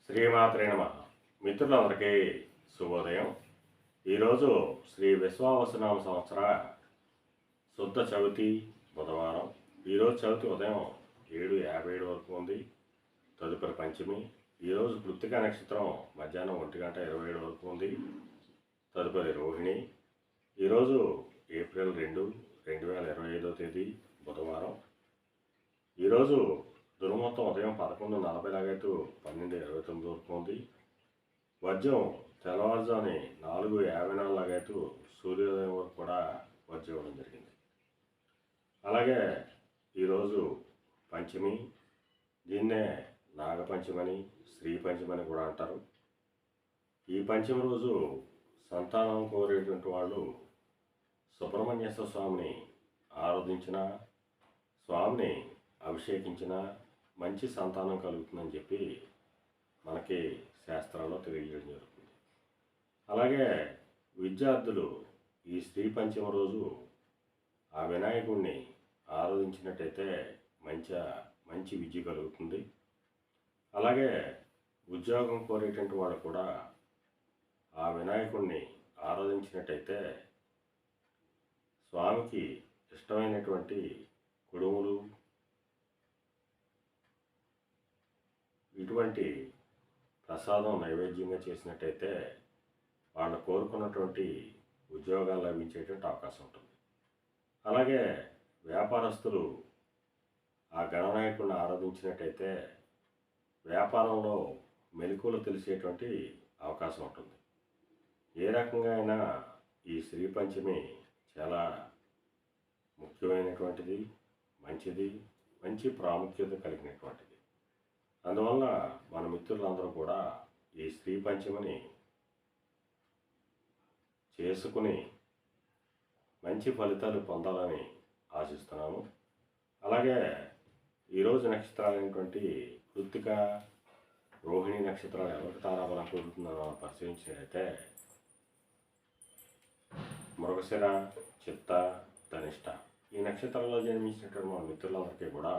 శ్రీమాత్రే నమః. మిత్రులందరికీ శుభోదయం. ఈరోజు శ్రీ విశ్వావసునామ సంవత్సర శుద్ధ చవితి బుధవారం. ఈరోజు చవితి ఉదయం 7:57 వరకు ఉంది. తదుపరి పంచమి. ఈరోజు కృత్తిక నక్షత్రం మధ్యాహ్నం 1:27 వరకు ఉంది. తదుపరి రోహిణి. ఈరోజు ఏప్రిల్ 2, 2025 తేదీ బుధవారం. ఈరోజు దుర్ముహూర్తం ఉదయం 11:40 లాగైతూ 12:29 వరకు ఉంది. వర్జ్యం తెల్లవారుజాముని 4:54 లాగైతూ సూర్యోదయం వరకు కూడా వర్జ్యం ఇవ్వడం జరిగింది. అలాగే ఈరోజు పంచమి. దీన్నే నాగపంచమని, శ్రీ పంచమని కూడా అంటారు. ఈ పంచమి రోజు సంతానం కోరేటువంటి వాళ్ళు సుబ్రహ్మణ్యేశ్వర స్వామిని ఆరాధించిన, స్వామిని అభిషేకించిన మంచి సంతానం కలుగుతుందని చెప్పి మనకి శాస్త్రాల్లో తెలియజేయడం జరుగుతుంది. అలాగే విద్యార్థులు ఈ శ్రీ పంచమ రోజు ఆ వినాయకుడిని ఆరాధించినట్టయితే మంచి విద్య కలుగుతుంది. అలాగే ఉద్యోగం కోరేటువంటి వాళ్ళు కూడా ఆ వినాయకుడిని ఆరాధించినట్టయితే స్వామికి ఇష్టమైనటువంటి కుడుములు, ఇటువంటి ప్రసాదం నైవేద్యంగా చేసినట్టయితే వాళ్ళు కోరుకున్నటువంటి ఉద్యోగాలు లభించేటువంటి అవకాశం ఉంటుంది. అలాగే వ్యాపారస్తులు ఆ గణనాయకుడిని ఆరాధించినట్టయితే వ్యాపారంలో మెలకువలు తెలిసేటువంటి అవకాశం ఉంటుంది. ఏ రకంగా అయినా ఈ శ్రీ పంచమి చాలా ముఖ్యమైనటువంటిది, మంచి ప్రాముఖ్యత కలిగినటువంటిది. అందువల్ల మన మిత్రులందరూ కూడా ఈ శ్రీ పంచమిని చేసుకుని మంచి ఫలితాలు పొందాలని ఆశిస్తున్నాము. అలాగే ఈరోజు నక్షత్రాలైనటువంటి కృత్తిక, రోహిణి నక్షత్రాలు ఎవరికి తారాబలం కుదురుతుందో పరిశీలించినట్లయితే మృగశిర, చిత్త, ధనిష్ట ఈ నక్షత్రాల్లో జన్మించినటువంటి మన మిత్రులందరికీ కూడా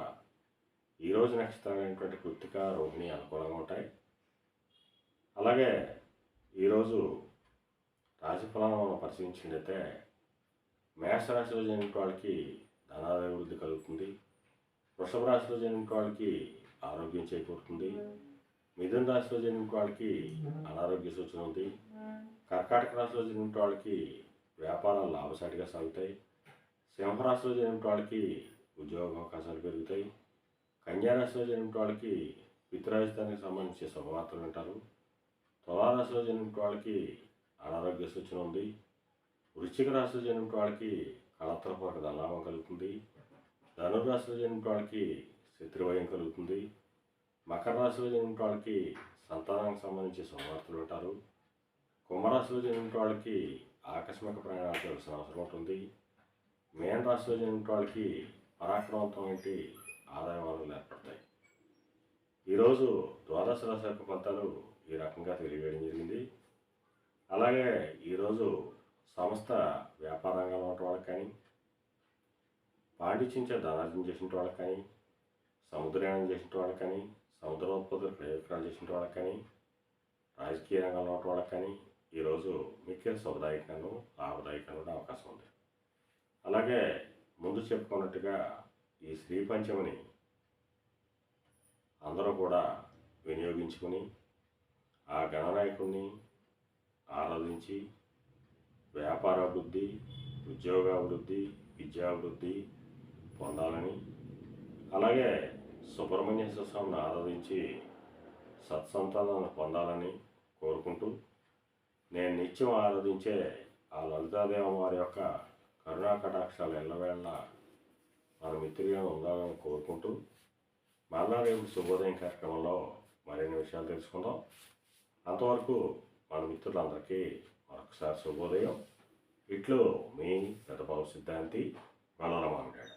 ఈరోజు నక్షత్రాలైనటువంటి కృత్తిక, రోహిణి అనుకూలంగా ఉంటాయి. అలాగే ఈరోజు రాశిఫలాలను మనం పరిశీలించినట్లయితే మేషరాశిలో జన్మించిన వాళ్ళకి ధనాభివృద్ధి కలుగుతుంది. వృషభ రాశిలో జన్మించిన వాళ్ళకి ఆరోగ్యం చేకూరుతుంది. మిథున రాశిలో జన్మించిన వాళ్ళకి అనారోగ్య సూచన ఉంది. కర్కాటక రాశిలో జన్మించిన వాళ్ళకి వ్యాపారాలు లాభసాటిగా సాగుతాయి. సింహరాశిలో జన్మించిన వాళ్ళకి ఉద్యోగ అవకాశాలు పెరుగుతాయి. కన్యారాశిలో జన్మించిన వాళ్ళకి పితృరాజధానికి సంబంధించి శుభవార్తలు వింటారు. తులారాశిలో జన్మించిన వాళ్ళకి అనారోగ్య సూచన ఉంది. వృశ్చిక రాశిలో జన్మించిన వాళ్ళకి కళత్రపూర్వక ధనలాభం కలుగుతుంది. ధనుర్రాశిలో జన్మించిన వాళ్ళకి శత్రుభయం కలుగుతుంది. మకర రాశిలో జన్మించిన వాళ్ళకి సంతానానికి సంబంధించి శుభవార్తలు వింటారు. కుంభరాశిలో జన్మించిన వాళ్ళకి ఆకస్మిక ప్రయాణాలు చేయాల్సిన అవసరం ఉంటుంది. మీన రాశిలో జన్మించిన వాళ్ళకి పరాక్రమవంతమైన ఆదాయ వనరులు ఏర్పడతాయి. ఈరోజు ద్వాదశ రాశి యొక్క ఫలితాలు ఈ రకంగా తెలియజేయడం జరిగింది. అలాగే ఈరోజు సంస్థ వ్యాపార రంగంలో ఉన్న వాళ్ళకి కానీ, పాండిత్యంచే ధనార్జన చేసిన వాళ్ళకి కానీ, సముద్రయానం చేసిన వాళ్ళకి కానీ, సముద్రోత్పత్తులు క్రయ విక్రయాలు చేసిన వాళ్ళకి కానీ, రాజకీయ రంగంలో ఉన్న వాళ్ళకి కానీ ఈరోజు మిక్కిలి శుభదాయకంగాను లాభదాయకంగా ఉండే అవకాశం ఉంది. అలాగే ముందు చెప్పుకున్నట్టుగా ఈ శ్రీ పంచమిని అందరూ కూడా వినియోగించుకుని ఆ గణనాయకుడిని ఆరాధించి వ్యాపారాభివృద్ధి, ఉద్యోగాభివృద్ధి, విద్యాభివృద్ధి పొందాలని, అలాగే సుబ్రహ్మణ్యేశ్వర స్వామిని ఆరాధించి సత్సంతానాన్ని పొందాలని కోరుకుంటూ నేను నిత్యం ఆరాధించే ఆ లలితాదేవి వారి యొక్క కరుణా కటాక్షాలు ఎల్లవేళ మన మిత్రులుగా ఉండాలని కోరుకుంటూ మళ్ళా రేపు శుభోదయం కార్యక్రమంలో మరిన్ని విషయాలు తెలుసుకుందాం. అంతవరకు మన మిత్రులందరికీ మరొకసారి శుభోదయం. ఇట్లు మీ పెద్దబాబు సిద్ధాంతి, వలల మామిడాడు.